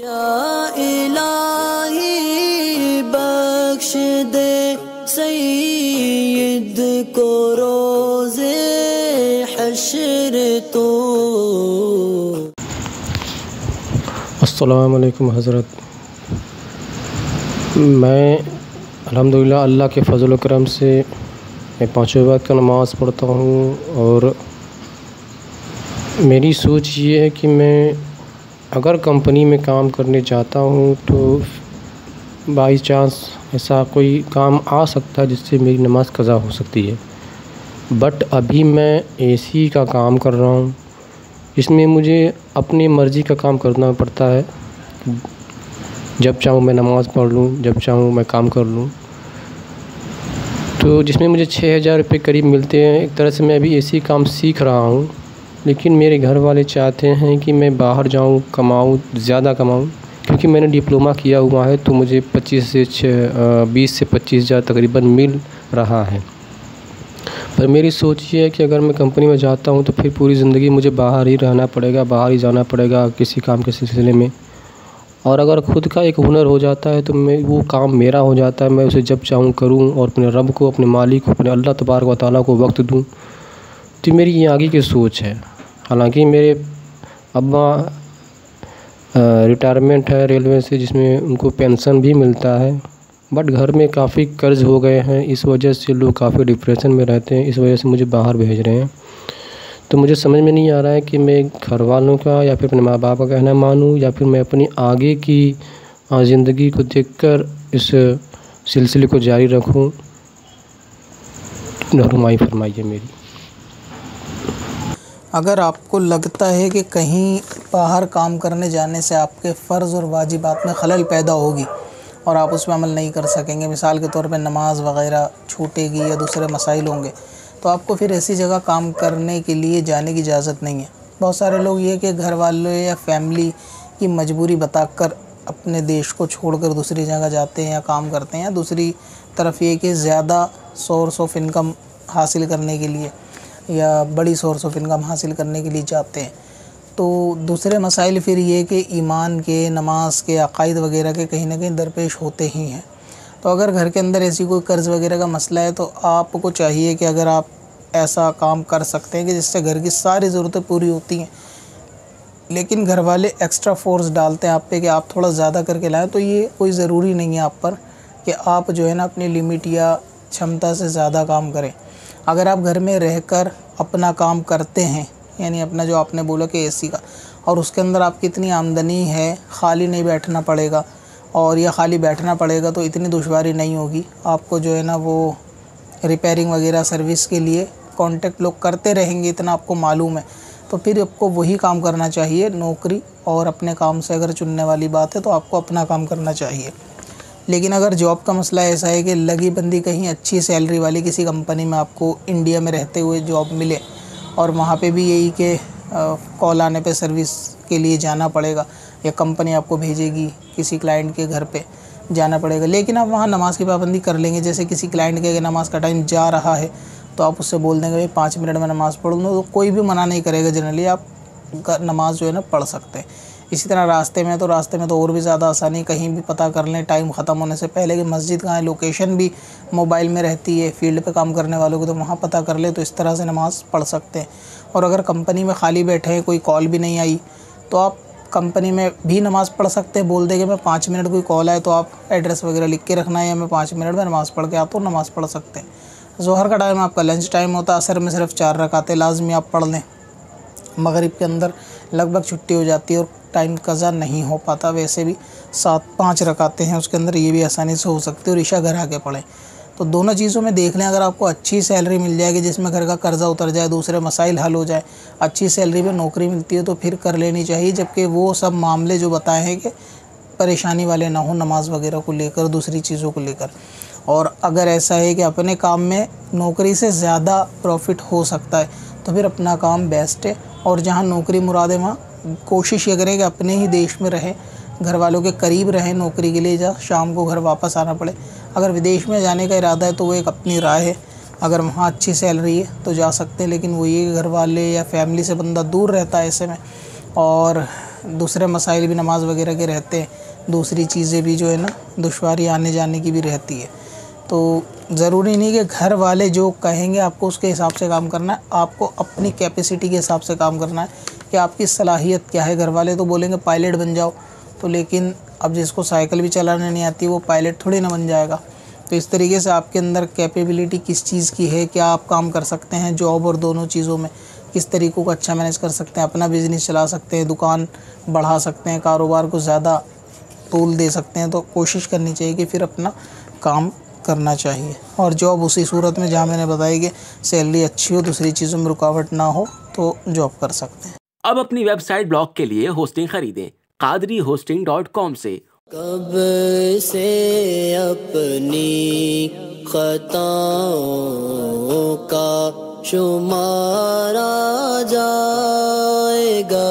या इलाही बख्श दे सईद को रोज़े हश्र तो। अस्सलाम वालेकुम हज़रत। मैं अल्हम्दुलिल्लाह अल्लाह के फ़ज़ल व करम से मैं पाँचों वक्त का नमाज़ पढ़ता हूँ और मेरी सोच ये है कि मैं अगर कंपनी में काम करने जाता हूँ तो बाई चांस ऐसा कोई काम आ सकता है जिससे मेरी नमाज़ कज़ा हो सकती है। बट अभी मैं एसी का काम कर रहा हूँ, इसमें मुझे अपनी मर्ज़ी का काम करना पड़ता है। जब चाहूँ मैं नमाज़ पढ़ लूँ, जब चाहूँ मैं काम कर लूँ, तो जिसमें मुझे 6000 रुपये करीब मिलते हैं। एक तरह से मैं अभी एसी काम सीख रहा हूँ, लेकिन मेरे घर वाले चाहते हैं कि मैं बाहर जाऊँ, कमाऊँ, ज़्यादा कमाऊँ, क्योंकि मैंने डिप्लोमा किया हुआ है तो मुझे 20 से 25 हज़ार तकरीबन मिल रहा है। पर मेरी सोच ये है कि अगर मैं कंपनी में जाता हूँ तो फिर पूरी ज़िंदगी मुझे बाहर ही रहना पड़ेगा, बाहर ही जाना पड़ेगा किसी काम के सिलसिले में। और अगर ख़ुद का एक हुनर हो जाता है तो मैं वो काम मेरा हो जाता है, मैं उसे जब चाहूँ करूँ और अपने रब को, अपने मालिक को, अपने अल्लाह तबारक व तआला को वक्त दूँ। तो मेरी ये आगे की सोच है। हालांकि मेरे अब्बा रिटायरमेंट है रेलवे से, जिसमें उनको पेंशन भी मिलता है, बट घर में काफ़ी कर्ज़ हो गए हैं। इस वजह से लोग काफ़ी डिप्रेशन में रहते हैं, इस वजह से मुझे बाहर भेज रहे हैं। तो मुझे समझ में नहीं आ रहा है कि मैं घर वालों का या फिर अपने माँ बाप का कहना मानूँ या फिर मैं अपनी आगे की ज़िंदगी को देखकर इस सिलसिले को जारी रखूँ। रहनुमाई फरमाइए मेरी। अगर आपको लगता है कि कहीं बाहर काम करने जाने से आपके फ़र्ज़ और वाजिबात में खलल पैदा होगी और आप उस पर अमल नहीं कर सकेंगे, मिसाल के तौर पे नमाज़ वग़ैरह छूटेगी या दूसरे मसाइल होंगे, तो आपको फिर ऐसी जगह काम करने के लिए जाने की इजाज़त नहीं है। बहुत सारे लोग ये कि घर वालों या फैमिली की मजबूरी बताकर अपने देश को छोड़कर दूसरी जगह जाते हैं या काम करते हैं, या दूसरी तरफ ये कि ज़्यादा सोर्स ऑफ इनकम हासिल करने के लिए या बड़ी सोर्स ऑफ इनकम हासिल करने के लिए जाते हैं। तो दूसरे मसाइल फिर ये कि ईमान के, नमाज के, अक़ाइद वगैरह के कहीं ना कहीं दरपेश होते ही हैं। तो अगर घर के अंदर ऐसी कोई कर्ज़ वगैरह का मसला है तो आपको चाहिए कि अगर आप ऐसा काम कर सकते हैं कि जिससे घर की सारी ज़रूरतें पूरी होती हैं, लेकिन घर वाले एक्स्ट्रा फोर्स डालते हैं आप पे कि आप थोड़ा ज़्यादा करके लाएँ, तो ये कोई ज़रूरी नहीं है आप पर कि आप जो है ना अपनी लिमिट या क्षमता से ज़्यादा काम करें। अगर आप घर में रहकर अपना काम करते हैं, यानी अपना जो आपने बोला कि एसी का, और उसके अंदर आपकी इतनी आमदनी है, खाली नहीं बैठना पड़ेगा, और या खाली बैठना पड़ेगा तो इतनी दुश्वारी नहीं होगी आपको, जो है ना वो रिपेयरिंग वगैरह सर्विस के लिए कांटेक्ट लोग करते रहेंगे, इतना आपको मालूम है, तो फिर आपको वही काम करना चाहिए। नौकरी और अपने काम से अगर चुनने वाली बात है तो आपको अपना काम करना चाहिए। लेकिन अगर जॉब का मसला ऐसा है कि लगी बंदी कहीं अच्छी सैलरी वाली किसी कंपनी में आपको इंडिया में रहते हुए जॉब मिले और वहाँ पे भी यही कि कॉल आने पे सर्विस के लिए जाना पड़ेगा या कंपनी आपको भेजेगी किसी क्लाइंट के घर पे जाना पड़ेगा, लेकिन आप वहाँ नमाज की पाबंदी कर लेंगे। जैसे किसी क्लाइंट के नमाज का टाइम जा रहा है तो आप उससे बोल देंगे भाई 5 मिनट में नमाज़ पढ़ूँगा, तो कोई भी मना नहीं करेगा। जनरली आप नमाज जो है ना पढ़ सकते हैं। इसी तरह रास्ते में तो और भी ज़्यादा आसानी, कहीं भी पता कर लें टाइम ख़त्म होने से पहले कि मस्जिद कहाँ है, लोकेशन भी मोबाइल में रहती है फील्ड पे काम करने वालों को, तो वहाँ पता कर ले, तो इस तरह से नमाज़ पढ़ सकते हैं। और अगर कंपनी में खाली बैठे हैं, कोई कॉल भी नहीं आई, तो आप कंपनी में भी नमाज़ पढ़ सकते हैं। बोल देंगे मैं 5 मिनट कोई कॉल आए तो आप एड्रेस वगैरह लिख के रखना है, या मैं 5 मिनट में नमाज़ पढ़ के आता हूँ, नमाज़ पढ़ सकते हैं। ज़ोहर का टाइम आपका लंच टाइम होता है, असर में सिर्फ 4 रकातें लाजमी आप पढ़ लें। मगरिब के अंदर लगभग छुट्टी हो जाती है और टाइम कज़ा नहीं हो पाता, वैसे भी 5 रकातें हैं उसके अंदर, ये भी आसानी से हो सकती है, और ईशा घर आके पढ़ें। तो दोनों चीज़ों में देख लें। अगर आपको अच्छी सैलरी मिल जाएगी जिसमें घर का कर्ज़ा उतर जाए, दूसरे मसाइल हल हो जाए, अच्छी सैलरी पे नौकरी मिलती है तो फिर कर लेनी चाहिए, जबकि वो सब मामले जो बताए हैं कि परेशानी वाले ना हो नमाज वगैरह को लेकर, दूसरी चीज़ों को लेकर। और अगर ऐसा है कि अपने काम में नौकरी से ज़्यादा प्रॉफिट हो सकता है तो फिर अपना काम बेस्ट है। और जहाँ नौकरी मुराद है वहाँ कोशिश ये करें कि अपने ही देश में रहें, घर वालों के करीब रहें नौकरी के लिए, जहाँ शाम को घर वापस आना पड़े। अगर विदेश में जाने का इरादा है तो वो एक अपनी राय है, अगर वहाँ अच्छी सैलरी है तो जा सकते हैं, लेकिन वो ये घर वाले या फैमिली से बंदा दूर रहता है ऐसे में, और दूसरे मसाइल भी नमाज वगैरह के रहते हैं, दूसरी चीज़ें भी जो है ना दुश्वारी आने जाने की भी रहती है। तो ज़रूरी नहीं कि घर वाले जो कहेंगे आपको उसके हिसाब से काम करना है, आपको अपनी कैपेसिटी के हिसाब से काम करना है कि आपकी सलाहियत क्या है। घर वाले तो बोलेंगे पायलट बन जाओ, तो लेकिन अब जिसको साइकिल भी चलाने नहीं आती वो पायलट थोड़ी ना बन जाएगा। तो इस तरीके से आपके अंदर कैपेबिलिटी किस चीज़ की है, क्या आप काम कर सकते हैं जॉब और दोनों चीज़ों में, किस तरीक़ों को अच्छा मैनेज कर सकते हैं, अपना बिज़नेस चला सकते हैं, दुकान बढ़ा सकते हैं, कारोबार को ज़्यादा तूल दे सकते हैं। तो कोशिश करनी चाहिए कि फिर अपना काम करना चाहिए। और जॉब उसी सूरत में जहाँ मैंने बताई कि सैलरी अच्छी हो, दूसरी चीज़ों में रुकावट ना हो, तो जॉब कर सकते हैं। अब अपनी वेबसाइट ब्लॉग के लिए होस्टिंग खरीदें qadrihosting.com से। कब से अपनी खताओं का शुमारा जाएगा।